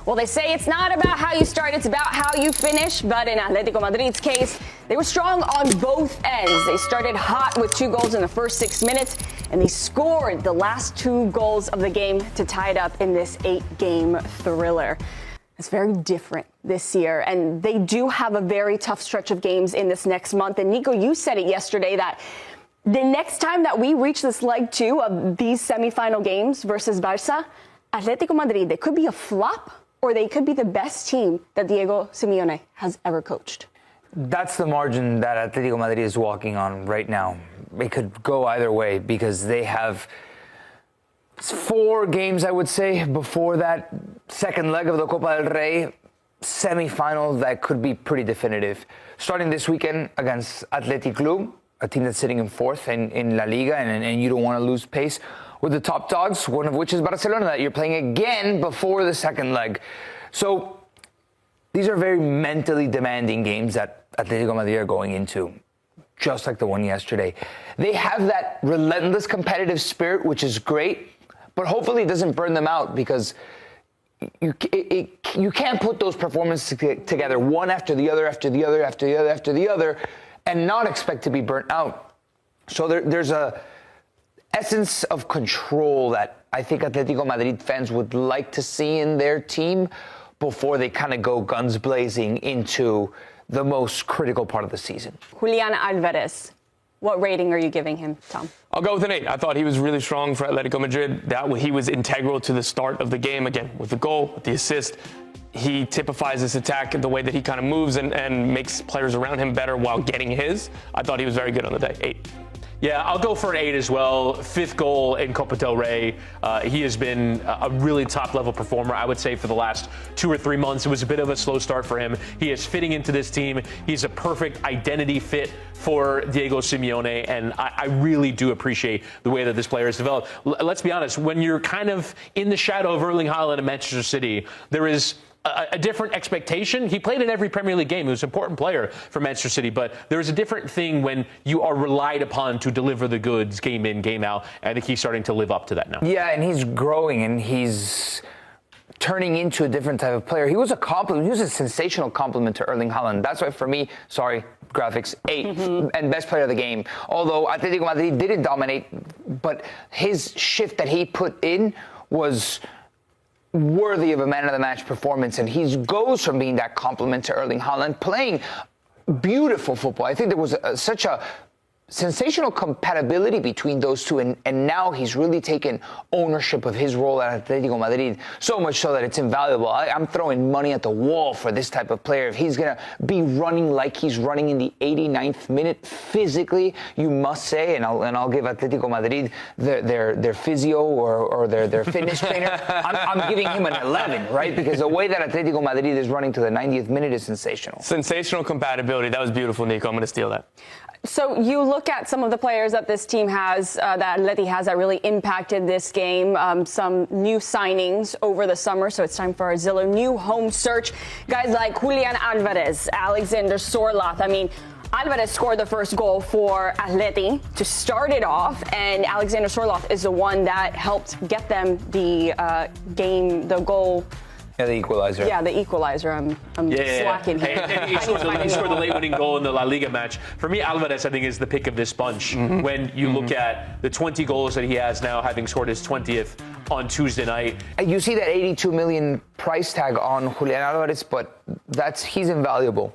Well, they say it's not about how you start, it's about how you finish. But in Atlético Madrid's case, they were strong on both ends. They started hot with 2 goals in the first 6 minutes, and they scored the last 2 goals of the game to tie it up in this 8-game thriller. It's very different this year, and they do have a very tough stretch of games in this next month. And Nico, you said it yesterday that the next time that we reach this leg 2 of these semifinal games versus Barça, Atlético Madrid, they could be a flop or they could be the best team that Diego Simeone has ever coached. That's the margin that Atlético Madrid is walking on right now. It could go either way because they have 4 games, I would say, before that second leg of the Copa del Rey semi-final that could be pretty definitive. Starting this weekend against Athletic Club, a team that's sitting in 4th in La Liga, and you don't want to lose pace with the top dogs, one of which is Barcelona, that you're playing again before the second leg. So these are very mentally demanding games that Atletico Madrid are going into, just like the one yesterday. They have that relentless competitive spirit, which is great, but hopefully it doesn't burn them out because you can't put those performances together one after the other, after the other, after the other, after the other, and not expect to be burnt out. So there's a essence of control that I think Atletico Madrid fans would like to see in their team before they kind of go guns blazing into the most critical part of the season. Julian Alvarez, what rating are you giving him, Tom? I'll go with an 8. I thought he was really strong for Atletico Madrid. He was integral to the start of the game, again, with the goal, with the assist. He typifies this attack in the way that he kind of moves and makes players around him better while getting his. I thought he was very good on the day. 8. Yeah, I'll go for an 8 as well. 5th goal in Copa del Rey. He has been a really top-level performer, I would say, for the last 2 or 3 months. It was a bit of a slow start for him. He is fitting into this team. He's a perfect identity fit for Diego Simeone, and I really do appreciate the way that this player has developed. Let's be honest, when you're kind of in the shadow of Erling Haaland in Manchester City, there is a different expectation. He played in every Premier League game. He was an important player for Manchester City, but there's a different thing when you are relied upon to deliver the goods game in, game out. I think he's starting to live up to that now. Yeah, and he's growing and he's turning into a different type of player. He was a compliment. He was a sensational compliment to Erling Haaland. That's why, for me, sorry, graphics, 8 and best player of the game. Although Atletico Madrid didn't dominate, but his shift that he put in was worthy of a man of the match performance, and he goes from being that compliment to Erling Haaland, playing beautiful football. I think there was such a sensational compatibility between those two, and now he's really taken ownership of his role at Atletico Madrid, so much so that it's invaluable. I'm throwing money at the wall for this type of player. If he's going to be running like he's running in the 89th minute physically, you must say, and I'll give Atletico Madrid their physio or their fitness trainer. I'm giving him an 11, right? Because the way that Atletico Madrid is running to the 90th minute is sensational. Sensational compatibility. That was beautiful, Nico. I'm going to steal that. So you look at some of the players that this team has, that Atleti has, that really impacted this game. Some new signings over the summer, so it's time for our Zillow new home search. Guys like Julian Alvarez, Alexander Sørloth. I mean, Alvarez scored the first goal for Atleti to start it off, and Alexander Sørloth is the one that helped get them the goal. Yeah, the equalizer. Yeah, the equalizer. I'm slacking here. And he scored the late-winning goal in the La Liga match. For me, Alvarez, I think, is the pick of this bunch. When you look at the 20 goals that he has now, having scored his 20th on Tuesday night. You see that 82 million price tag on Julian Alvarez, but he's invaluable.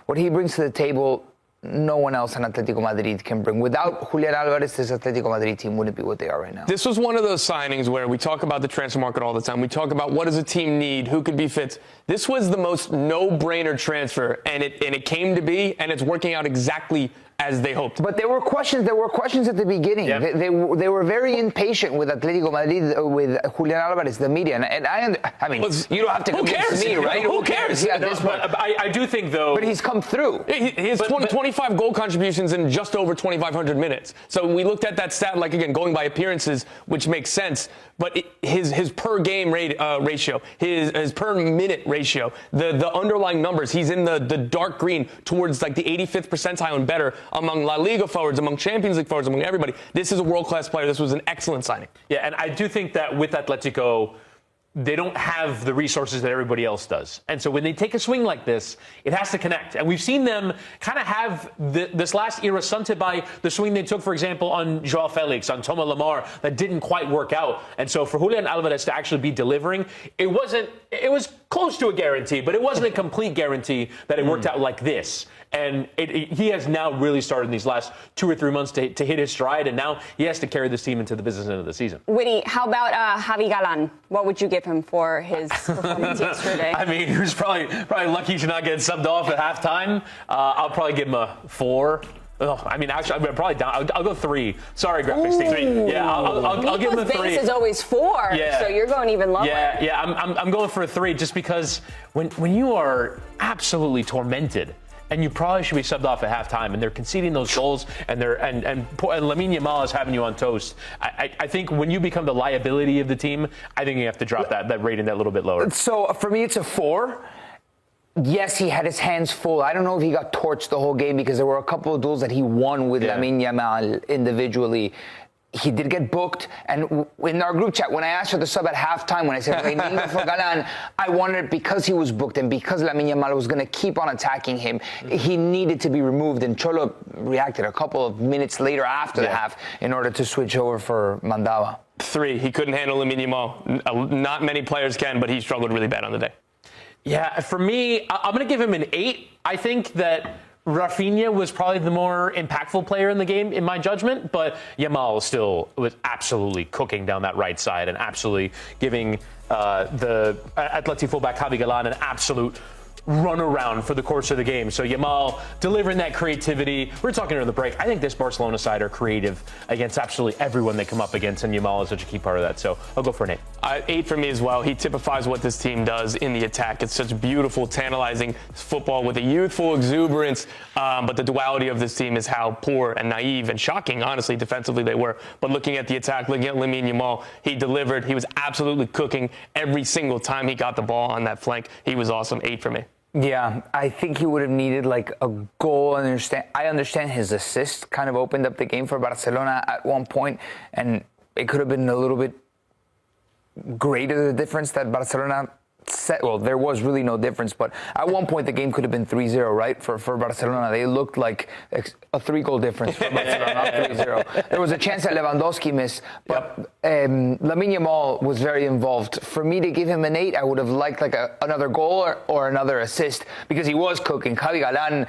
What he brings to the table, no one else in Atletico Madrid can bring. Without Julian Alvarez, this Atletico Madrid team wouldn't be what they are right now. This was one of those signings where we talk about the transfer market all the time. We talk about what does a team need, who could be fit. This was the most no-brainer transfer, and it came to be, and it's working out exactly as they hoped. But there were questions at the beginning. Yeah. They were very impatient with Atletico Madrid, with Julian Alvarez, the media. And I mean, you don't have to convince me, right? Who cares? Yeah, but I do think, though. But he's come through. He has 25 goal contributions in just over 2,500 minutes. So we looked at that stat, like, again, going by appearances, which makes sense. But his per game ratio, his per minute ratio, the underlying numbers, he's in the dark green towards like the 85th percentile and better among La Liga forwards, among Champions League forwards, among everybody. This is a world-class player. This was an excellent signing. Yeah, and I do think that with Atletico, they don't have the resources that everybody else does. And so when they take a swing like this, it has to connect. And we've seen them kind of have this last era stunted by the swing they took, for example, on Joao Felix, on Thomas Lemar, that didn't quite work out. And so for Julian Alvarez to actually be delivering, it was close to a guarantee, but it wasn't a complete guarantee that it worked out like this. And he has now really started in these last 2 or 3 months to hit his stride, and now he has to carry this team into the business end of the season. Winnie, how about Javi Galan? What would you give him for his performance yesterday? I mean, he was probably lucky to not get subbed off at halftime. I'll probably give him a 4. Oh, I mean, actually, I'm probably down. I'll go 3. Sorry, graphics team. 3. Yeah, I'll give him a 3. Base is always 4, yeah. So you're going even lower. Yeah. I'm going for a 3 just because when you are absolutely tormented. And you probably should be subbed off at halftime, and they're conceding those goals, and Lamine Yamal is having you on toast. I think when you become the liability of the team, I think you have to drop that rating that little bit lower. So for me, it's a 4. Yes, he had his hands full. I don't know if he got torched the whole game because there were a couple of duels that he won with Lamine Yamal individually. He did get booked, and in our group chat, when I asked for the sub at halftime, when I said for Galan, I wanted it because he was booked and because Lamine Yamal was going to keep on attacking him. He needed to be removed, and Cholo reacted a couple of minutes later after the half in order to switch over for Mandava. 3. He couldn't handle Lamine Yamal. Not many players can, but he struggled really bad on the day. Yeah, for me, I'm going to give him an 8. I think that Rafinha was probably the more impactful player in the game, in my judgment, but Yamal still was absolutely cooking down that right side and absolutely giving the Atleti fullback Javi Galan an absolute run around for the course of the game. So Yamal delivering that creativity. We were talking during the break. I think this Barcelona side are creative against absolutely everyone they come up against, and Yamal is such a key part of that. So I'll go for an 8. 8 for me as well. He typifies what this team does in the attack. It's such beautiful, tantalizing football with a youthful exuberance. But the duality of this team is how poor and naive and shocking, honestly, defensively they were. But looking at the attack, looking at Lamine Yamal, he delivered. He was absolutely cooking every single time he got the ball on that flank. He was awesome. 8 for me. Yeah, I think he would have needed like a goal. I understand his assist kind of opened up the game for Barcelona at one point, and it could have been a little bit greater the difference that Barcelona set. Well, there was really no difference, but at one point the game could have been 3-0, right? For Barcelona, they looked like a 3-goal difference for Barcelona, not 3-0. There was a chance that Lewandowski missed, but Lamine Yamal was very involved. For me to give him an 8, I would have liked like another goal or another assist because he was cooking. Javi Galan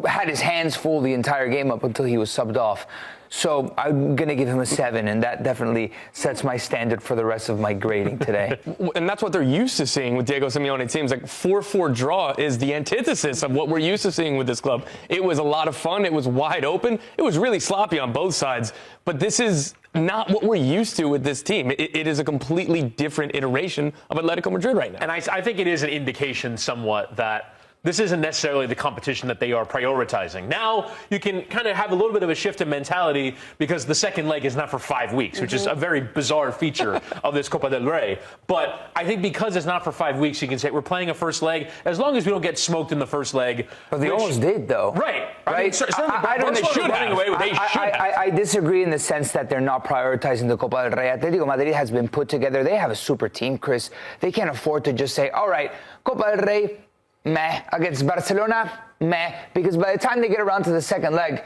had his hands full the entire game up until he was subbed off. So I'm going to give him a 7, and that definitely sets my standard for the rest of my grading today. And that's what they're used to seeing with Diego Simeone teams. Like 4-4 draw is the antithesis of what we're used to seeing with this club. It was a lot of fun. It was wide open. It was really sloppy on both sides. But this is not what we're used to with this team. It is a completely different iteration of Atletico Madrid right now. And I think it is an indication somewhat that this isn't necessarily the competition that they are prioritizing. Now you can kind of have a little bit of a shift in mentality because the second leg is not for 5 weeks, which is a very bizarre feature of this Copa del Rey. But I think because it's not for 5 weeks, you can say we're playing a first leg as long as we don't get smoked in the first leg. But they almost did, though. Right. Right? I don't know. I disagree in the sense that they're not prioritizing the Copa del Rey. Atletico Madrid has been put together. They have a super team, Chris. They can't afford to just say, all right, Copa del Rey, meh. Against Barcelona, meh. Because by the time they get around to the second leg,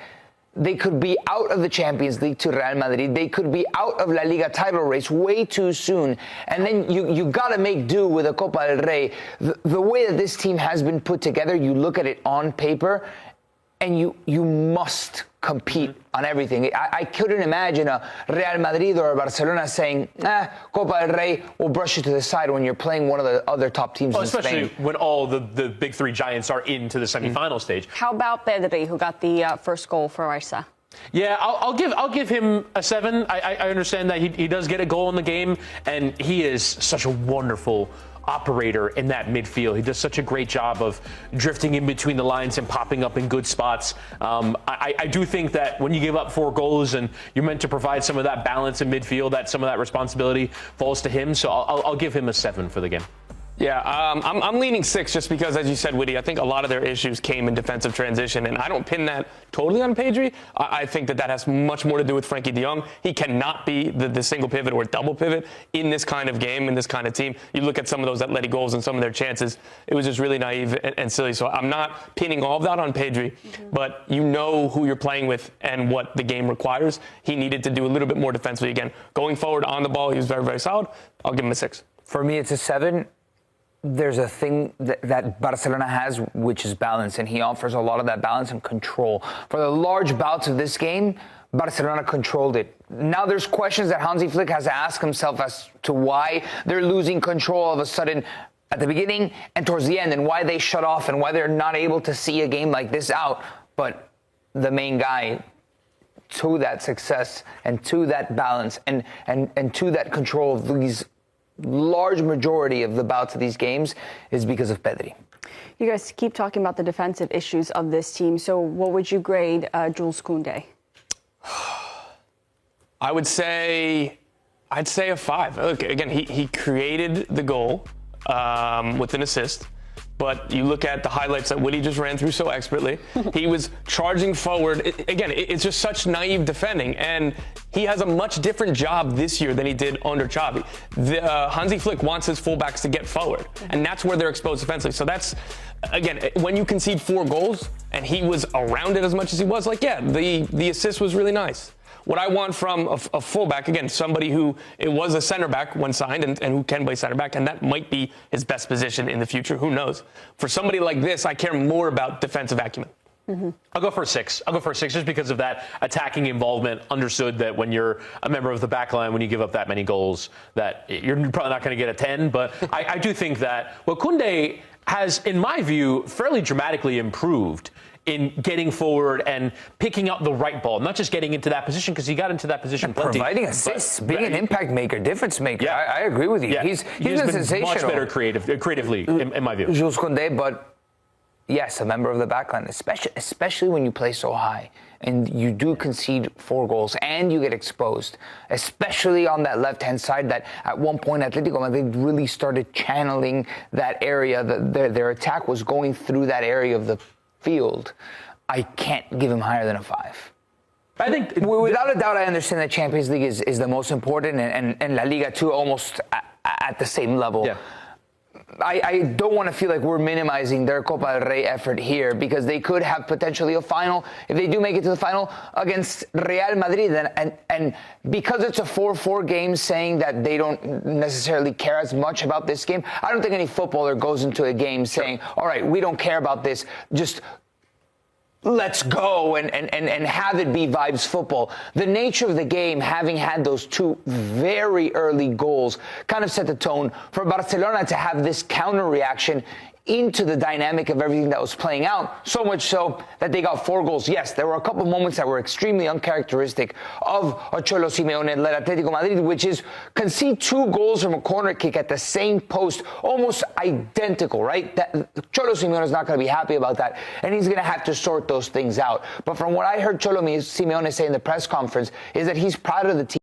they could be out of the Champions League to Real Madrid. They could be out of La Liga title race way too soon. And then you got to make do with a Copa del Rey. The way that this team has been put together, you look at it on paper, and you must compete on everything. I couldn't imagine a Real Madrid or a Barcelona saying, Copa del Rey, we'll brush it to the side when you're playing one of the other top teams in especially Spain. When all the big three giants are into the semifinal stage. How about Pedri, who got the first goal for Barca? Yeah, I'll give him a 7. I understand that he does get a goal in the game, and he is such a wonderful operator in that midfield. He does such a great job of drifting in between the lines and popping up in good spots. I do think that when you give up 4 goals and you're meant to provide some of that balance in midfield, that some of that responsibility falls to him. So I'll give him a 7 for the game. Yeah, I'm leaning 6 just because, as you said, Woody, I think a lot of their issues came in defensive transition, and I don't pin that totally on Pedri. I think that has much more to do with Frankie de Jong. He cannot be the single pivot or double pivot in this kind of game, in this kind of team. You look at some of those athletic goals and some of their chances, it was just really naive and silly. So I'm not pinning all of that on Pedri, but you know who you're playing with and what the game requires. He needed to do a little bit more defensively. Again, going forward on the ball, he was very, very solid. I'll give him a 6. For me, it's a 7. There's a thing that Barcelona has, which is balance, and he offers a lot of that balance and control. For the large bouts of this game, Barcelona controlled it. Now there's questions that Hansi Flick has to ask himself as to why they're losing control all of a sudden at the beginning and towards the end, and why they shut off and why they're not able to see a game like this out. But the main guy to that success and to that balance and to that control of these large majority of the bouts of these games is because of Pedri. You guys keep talking about the defensive issues of this team. So what would you grade Jules Koundé? I'd say a 5. Look, again, he created the goal with an assist. But you look at the highlights that Woody just ran through so expertly. He was charging forward. It's just such naive defending. And he has a much different job this year than he did under Xavi. Hansi Flick wants his fullbacks to get forward. And that's where they're exposed defensively. So that's, again, when you concede 4 goals and he was around it as much as he was, the assist was really nice. What I want from a fullback, again, somebody who it was a center back when signed and who can play center back, and that might be his best position in the future. Who knows? For somebody like this, I care more about defensive acumen. I'll go for a 6. I'll go for a 6 just because of that attacking involvement. Understood that when you're a member of the back line, when you give up that many goals, that you're probably not going to get a 10. But I do think that Koundé has, in my view, fairly dramatically improved in getting forward and picking up the right ball, not just getting into that position, because he got into that position plenty. Providing assists, being an impact maker, difference maker. Yeah. I agree with you. Yeah. He's been sensational. Much better creatively, in my view. Jules Koundé, but yes, a member of the backline, especially when you play so high and you do concede 4 goals and you get exposed, especially on that left-hand side that at one point Atlético Madrid really started channeling that area. Their attack was going through that area of the field. I can't give him higher than a 5. I think without a doubt, I understand that Champions League is the most important, and La Liga too, almost at the same level. Yeah. I don't want to feel like we're minimizing their Copa del Rey effort here, because they could have potentially a final, if they do make it to the final, against Real Madrid. And because it's a 4-4 game, saying that they don't necessarily care as much about this game, I don't think any footballer goes into a game saying, all right, we don't care about this, just let's go and have it be vibes football. The nature of the game, having had those 2 very early goals, kind of set the tone for Barcelona to have this counter reaction into the dynamic of everything that was playing out, so much so that they got 4 goals. Yes, there were a couple moments that were extremely uncharacteristic of a Cholo Simeone-led Atlético Madrid, which is concede 2 goals from a corner kick at the same post, almost identical, right? That Cholo Simeone is not going to be happy about that, and he's going to have to sort those things out. But from what I heard Cholo Simeone say in the press conference is that he's proud of the team.